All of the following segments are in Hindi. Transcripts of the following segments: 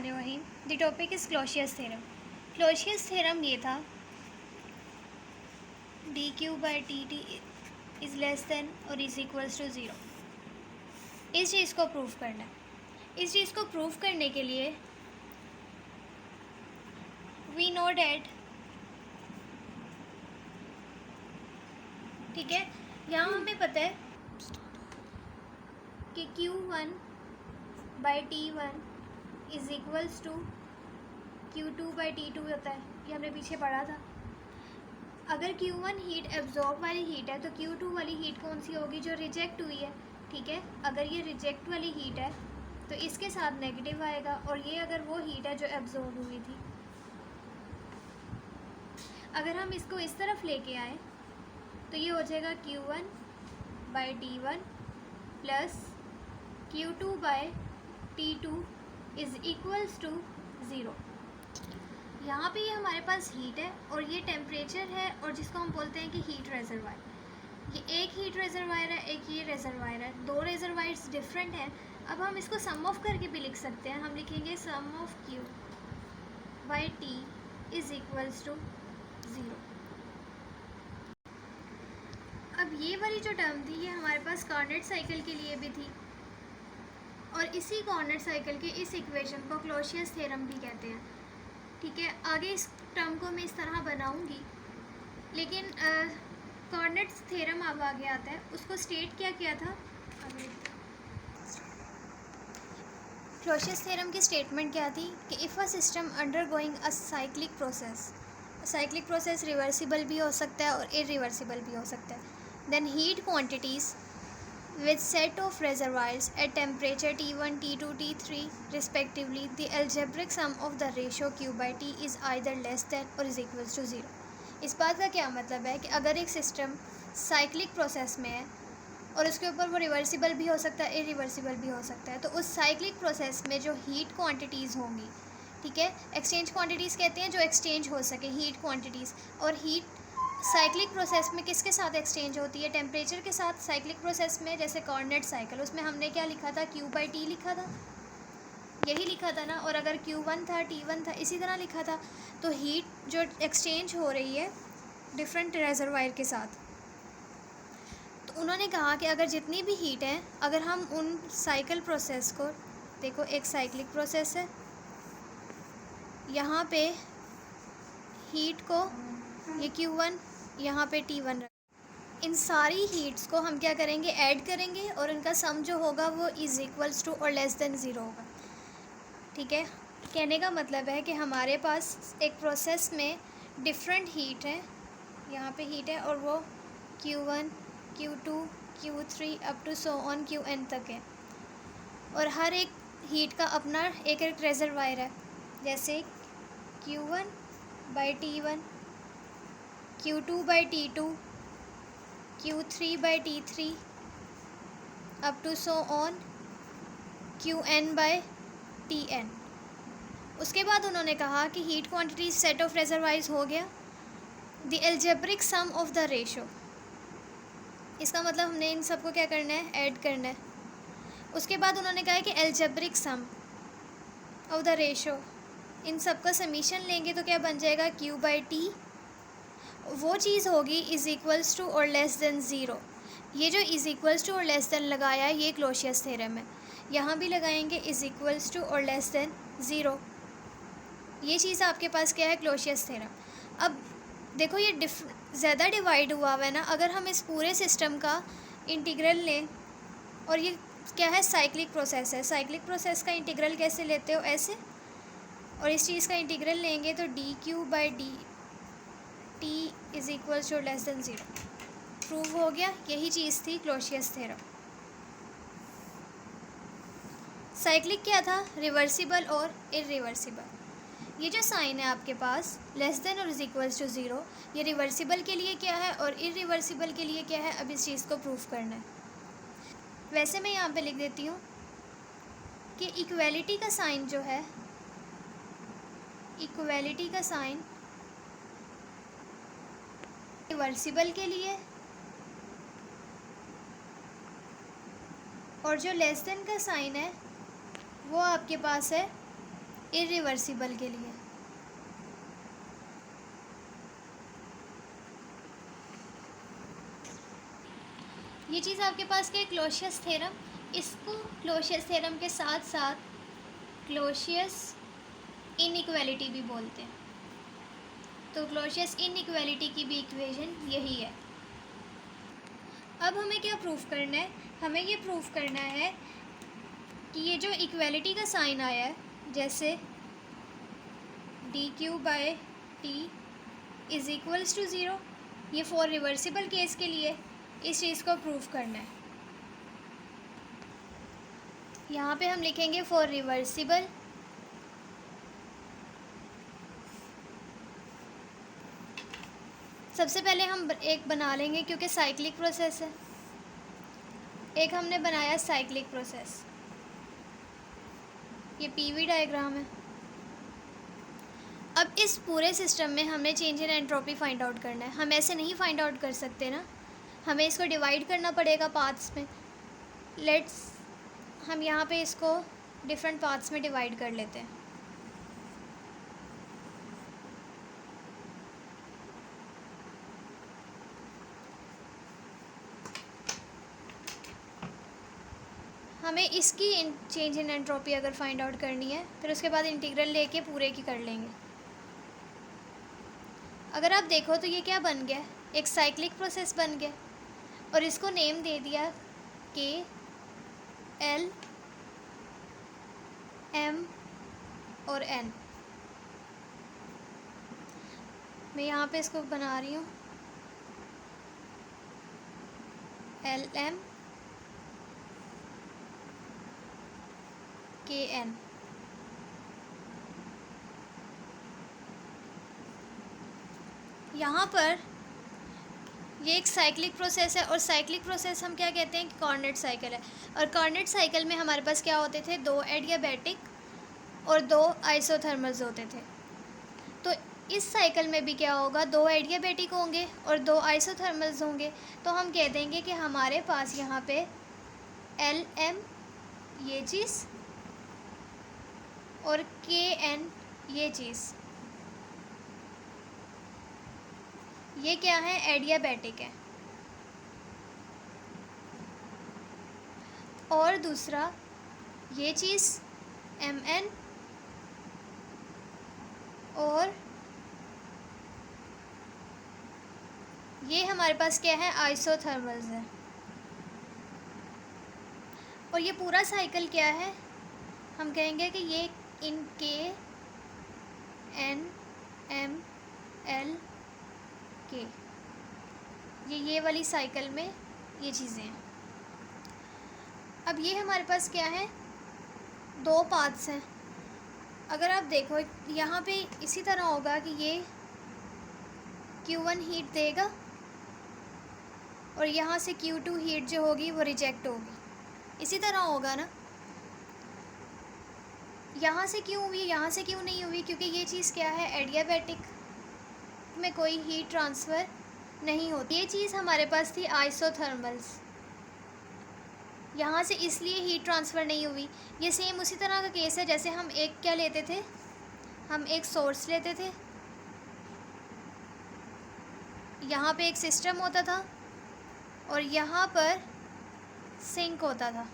बिस्मिल्लाहिर्रहमानिर्रहीम। The topic is Clausius theorem. Clausius theorem ये था D Q by T T is less than और इज़ इक्वल्स टू ज़ीरो। इस चीज़ को प्रूव करना है। इस चीज़ को प्रूव करने के लिए वी नो डैट, ठीक है, यहाँ हमें पता है कि Q1 by T1 is equals to Q2 by T2 होता है। ये हमने पीछे पढ़ा था। अगर Q1 हीट एब्जॉर्ब वाली हीट है तो Q2 वाली हीट कौन सी होगी? जो रिजेक्ट हुई है, ठीक है। अगर ये रिजेक्ट वाली हीट है तो इसके साथ नेगेटिव आएगा, और ये अगर वो हीट है जो एब्जॉर्ब हुई थी। अगर हम इसको इस तरफ लेके आए तो ये हो जाएगा Q1 by T1 plus Q2 by T2 is equals to zero. यहाँ पे ये हमारे पास हीट है और ये टेम्परेचर है, और जिसको हम बोलते हैं कि हीट रेजरवायर। ये एक हीट रेजरवायर है, एक ये रेजरवायर है। दो रेजरवायर्स डिफरेंट हैं। अब हम इसको सम ऑफ करके भी लिख सकते हैं। हम लिखेंगे sum of Q by T is equals to zero. अब ये वाली जो टर्म थी ये हमारे पास कार्नेट साइकिल के लिए भी थी, और इसी कार्नेट साइकिल के इस इक्वेशन को क्लोशियस थ्योरम भी कहते हैं, ठीक है। आगे इस टर्म को मैं इस तरह बनाऊंगी, लेकिन कार्नेट थ्योरम अब आगे आता है। उसको स्टेट क्या किया था? क्लोशियस थ्योरम की स्टेटमेंट क्या थी कि if a system undergoing a cyclic process reversible भी हो सकता है और इरिवर्सिबल भी हो सकता है, then heat quantities with set of reservoirs at temperature T1, T2, T3 respectively, the algebraic sum of the ratio Q by T is either less than or is equals to zero. इस बात का क्या मतलब है कि अगर एक सिस्टम साइक्लिक प्रोसेस में है और उसके ऊपर वो रिवर्सिबल भी हो सकता है, इरिवर्सिबल भी हो सकता है, तो उस साइक्लिक प्रोसेस में जो हीट क्वांटिटीज़ होंगी, ठीक है, एक्सचेंज क्वांटिटीज़ कहते हैं, जो एक्सचेंज हो सके, हीट क्वांटिटीज़। और हीट साइक्लिक प्रोसेस में किसके साथ एक्सचेंज होती है? टेम्परेचर के साथ। साइक्लिक प्रोसेस में जैसे कार्नेट साइकिल, उसमें हमने क्या लिखा था? Q बाई टी लिखा था, यही लिखा था ना। और अगर Q1 था, T1 था, इसी तरह लिखा था। तो हीट जो एक्सचेंज हो रही है डिफरेंट रेजरवायर के साथ, तो उन्होंने कहा कि अगर जितनी भी हीट है, अगर हम उन साइकिल प्रोसेस को देखो, एक साइक्लिक प्रोसेस है, यहाँ पे हीट को ये Q1, यहाँ पे T1, इन सारी हीट्स को हम क्या करेंगे? ऐड करेंगे, और इनका सम जो होगा वो इज़ इक्वल्स टू और लेस देन ज़ीरो होगा, ठीक है। कहने का मतलब है कि हमारे पास एक प्रोसेस में डिफरेंट हीट है, यहाँ पे हीट है, और वो Q1, Q2, Q3 up to so on Qn तक है, और हर एक हीट का अपना एक एक रेजरवायर है। जैसे Q1 by T1, Q2 by T2, Q3 by T3 up to so on Qn by Tn। उसके बाद उन्होंने कहा कि heat quantity set of reservoirs हो गया, the algebraic sum of the ratio. इसका मतलब हमने इन सबको क्या करना है? ऐड करना है। उसके बाद उन्होंने कहा कि algebraic sum of the ratio, इन सब का समीशन लेंगे तो क्या बन जाएगा? Q बाई टी, वो चीज़ होगी इज़ इक्वल्स टू और लेस देन ज़ीरो। ये जो इज़ इक्वल्स टू और लेस देन लगाया है ये क्लोशियस थ्योरम है। यहाँ भी लगाएंगे इज़ इक्वल्स टू और लेस देन ज़ीरो। ये चीज़ आपके पास क्या है? Clausius theorem. अब देखो ये ज़्यादा डिवाइड हुआ है ना। अगर हम इस पूरे सिस्टम का इंटीग्रल लें, और ये क्या है? साइक्लिक प्रोसेस है। साइक्लिक प्रोसेस का इंटीग्रल कैसे लेते हो? ऐसे। और इस चीज़ का इंटीग्रल लेंगे तो D Q by D T is equals to less than zero. Prove हो गया। यही चीज़ थी क्लोशियस थ्योरम। साइक्लिक क्या था? रिवर्सिबल और इरिवर्सिबल। ये जो साइन है आपके पास लेस देन और इज इक्वल्स टू ज़ीरो, ये रिवर्सिबल के लिए क्या है और इरिवर्सिबल के लिए क्या है? अब इस चीज़ को प्रूव करना है। वैसे मैं यहाँ पे लिख देती हूँ कि इक्वेलिटी का साइन जो है, इक्वेलिटी का साइन रिवर्सिबल के लिए, और जो लेस देन का साइन है वो आपके पास है इरिवर्सिबल के लिए। ये चीज़ आपके पास क्या है, क्लोशियस थ्योरम। इसको क्लोशियस थ्योरम के साथ साथ क्लोशियस इनइक्वालिटी भी बोलते हैं। तो क्लोशियस इनइक्वालिटी की भी इक्वेशन यही है। अब हमें क्या प्रूफ करना है, हमें ये प्रूफ करना है कि ये जो इक्वालिटी का साइन आया है, जैसे dq/t is equals to zero, ये फॉर रिवर्सिबल केस के लिए इस चीज़ को प्रूफ करना है। यहाँ पे हम लिखेंगे फॉर रिवर्सिबल सबसे पहले हम एक बना लेंगे क्योंकि साइक्लिक प्रोसेस है। एक हमने बनाया साइक्लिक प्रोसेस, ये पीवी डायग्राम है। अब इस पूरे सिस्टम में हमें change in entropy find out करना है। हम ऐसे नहीं फाइंड आउट कर सकते ना, हमें इसको डिवाइड करना पड़ेगा पार्ट्स में। हम यहाँ पे इसको डिफरेंट पार्ट्स में डिवाइड कर लेते हैं। हमें इसकी चेंज इन एंट्रोपी अगर फाइंड आउट करनी है, फिर उसके बाद इंटीग्रल लेके पूरे की कर लेंगे। अगर आप देखो तो ये क्या बन गया, एक साइक्लिक प्रोसेस बन गया, और इसको नेम दे दिया के एल एम और एन। मैं यहाँ पे इसको बना रही हूँ एल एम के एन। यहाँ पर ये एक साइक्लिक प्रोसेस है, और साइक्लिक प्रोसेस हम क्या कहते हैं कि कॉर्डिनेट साइकिल है। और कॉर्डिनेट साइकिल में हमारे पास क्या होते थे, दो एडियाबैटिक और दो आइसोथर्मल्स होते थे। तो इस साइकिल में भी क्या होगा, दो एडियाबैटिक होंगे और दो आइसोथर्मल्स होंगे। तो हम कह देंगे कि हमारे पास यहाँ पे एल एम ये चीज़ और के एन ये चीज़, ये क्या है, एडियाबैटिक है। और दूसरा ये चीज़ एम एन और ये हमारे पास क्या है, आइसोथर्मल्स है। और ये पूरा साइकिल क्या है, हम कहेंगे कि ये इन के एन एम एल के, ये वाली साइकिल में ये चीज़ें हैं। अब ये हमारे पास क्या है, दो पाथ्स हैं। अगर आप देखो यहाँ पे इसी तरह होगा कि ये Q1 हीट देगा और यहाँ से Q2 हीट जो होगी वो रिजेक्ट होगी। इसी तरह होगा ना, यहाँ से क्यों हुई, यहाँ से क्यों नहीं हुई, क्योंकि ये चीज़ क्या है, एडियाबैटिक में कोई हीट ट्रांसफ़र नहीं होती। ये चीज़ हमारे पास थी आइसोथर्मल्स, यहाँ से इसलिए हीट ट्रांसफ़र नहीं हुई। ये सेम उसी तरह का केस है जैसे हम एक क्या लेते थे, हम एक सोर्स लेते थे, यहाँ पे एक सिस्टम होता था और यहाँ पर सिंक होता था।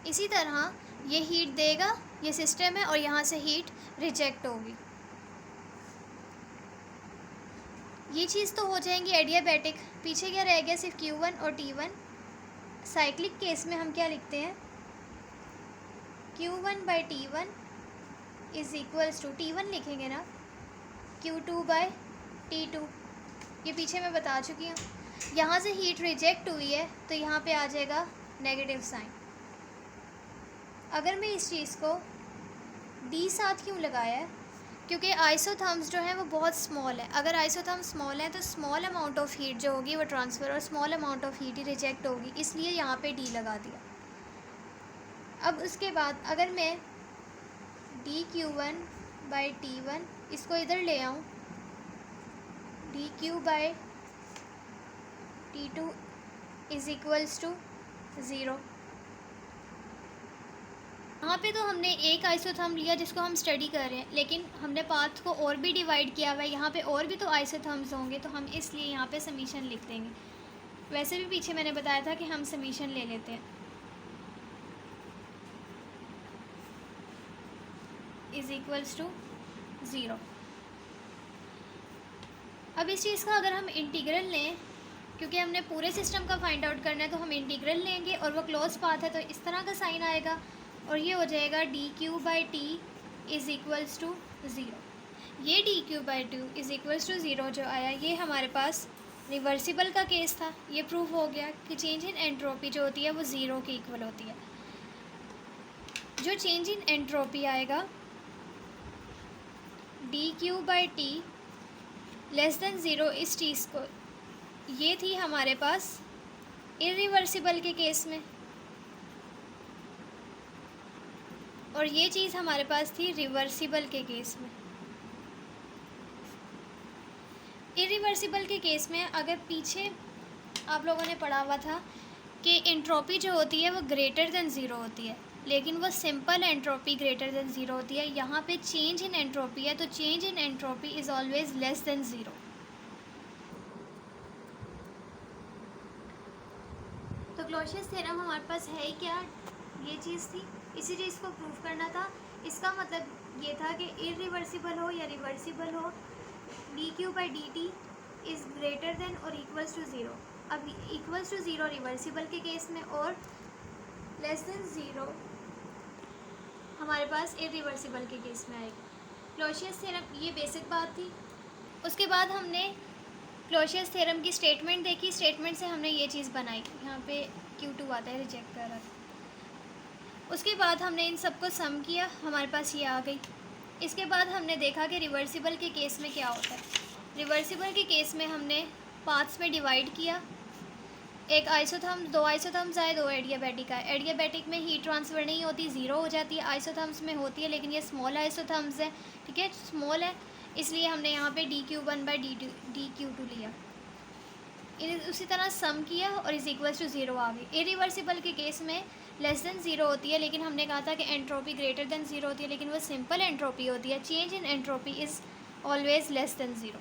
इसी तरह ये हीट देगा, ये सिस्टम है, और यहाँ से हीट रिजेक्ट होगी। ये चीज़ तो हो जाएंगी एडियाबैटिक। पीछे क्या रह गया, सिर्फ Q1 और T1। साइक्लिक केस में हम क्या लिखते हैं, Q1/T1 is equals to, T1 लिखेंगे ना, Q2/T2। ये पीछे मैं बता चुकी हूँ। यहाँ से हीट रिजेक्ट हुई है तो यहाँ पे आ जाएगा नेगेटिव साइन। अगर मैं इस चीज़ को D साथ क्यों लगाया है, क्योंकि आइसोथर्म्स जो हैं वो बहुत स्मॉल है। अगर आइसोथर्म्स स्मॉल है तो स्मॉल अमाउंट ऑफ हीट जो होगी वो ट्रांसफ़र, और small amount of heat he reject होगी, इसलिए यहाँ पे D लगा दिया। अब उसके बाद अगर मैं dQ1/T1 इसको इधर ले आऊँ, dQ/T2 इज़ इक्वल्स टू 0। यहाँ पे तो हमने एक आइसोथर्म लिया जिसको हम स्टडी कर रहे हैं, लेकिन हमने पाथ को और भी डिवाइड किया हुआ है, यहाँ पे और भी तो आइसोथर्म्स होंगे, तो हम इसलिए यहाँ पे समीशन लिख देंगे। वैसे भी पीछे मैंने बताया था कि हम समीशन ले लेते हैं, इज़ इक्वल्स टू 0। अब इस चीज़ का अगर हम इंटीग्रल लें, क्योंकि हमने पूरे सिस्टम का फाइंड आउट करना है, तो हम इंटीग्रल लेंगे और वो क्लोज पाथ है तो इस तरह का साइन आएगा और ये हो जाएगा dq/t इज़ इक्वल्स टू 0। ये dq/2 इज़ इक्वल्स टू 0 जो आया, ये हमारे पास रिवर्सिबल का केस था। ये प्रूव हो गया कि चेंज इन एंट्रोपी जो होती है वो 0 के इक्वल होती है। जो चेंज इन एंट्रोपी आएगा dq/t लेस देन 0, इस चीज़ को, ये थी हमारे पास इरिवर्सिबल के केस में, और ये चीज़ हमारे पास थी रिवर्सिबल के केस में। इरिवर्सिबल के केस में अगर पीछे आप लोगों ने पढ़ा हुआ था कि एंट्रोपी जो होती है वो ग्रेटर देन 0 होती है, लेकिन वो सिंपल एंट्रोपी ग्रेटर देन 0 होती है। यहाँ पे चेंज इन एंट्रोपी है, तो change in entropy is always less than 0। तो क्लोशियस थ्योरम हमारे पास है ही क्या, ये चीज़ थी, इसी चीज़ को प्रूव करना था। इसका मतलब ये था कि इरिवर्सिबल हो या रिवर्सिबल हो, dq/dt इज़ ग्रेटर देन और इक्वल्स टू 0। अब इक्वल्स टू 0 रिवर्सिबल के केस में और लेस देन 0 हमारे पास इरिवर्सिबल के केस में आएगा। क्लोशियस थ्योरम, ये बेसिक बात थी। उसके बाद हमने क्लोशियस थ्योरम की स्टेटमेंट देखी, स्टेटमेंट से हमने ये चीज़ बनाई, यहाँ पे Q2 आता है, रिजेक्ट कर रहा था। उसके बाद हमने इन सबको सम किया, हमारे पास ये आ गई। इसके बाद हमने देखा कि रिवर्सिबल के केस में क्या होता है। रिवर्सिबल के केस में हमने पाथ्स में डिवाइड किया, एक आइसोथर्म, 2 आइसोथर्म्स आए, 2 एडियाबैटिक आए। एडियाबैटिक में हीट ट्रांसफ़र नहीं होती, 0 हो जाती है। आइसोथर्म्स में होती है, लेकिन ये स्मॉल आइसोथर्म्स है, ठीक है, स्मॉल है, इसलिए हमने यहाँ पे dq1/dq2 लिया। उसी तरह सम किया और इज़ इक्वल्स टू 0 आ गई। इरिवर्सिबल के केस में लेस देन 0 होती है, लेकिन हमने कहा था कि एंट्रोपी ग्रेटर देन 0 होती है, लेकिन वो सिंपल एंट्रोपी होती है। Change in entropy is always less than 0।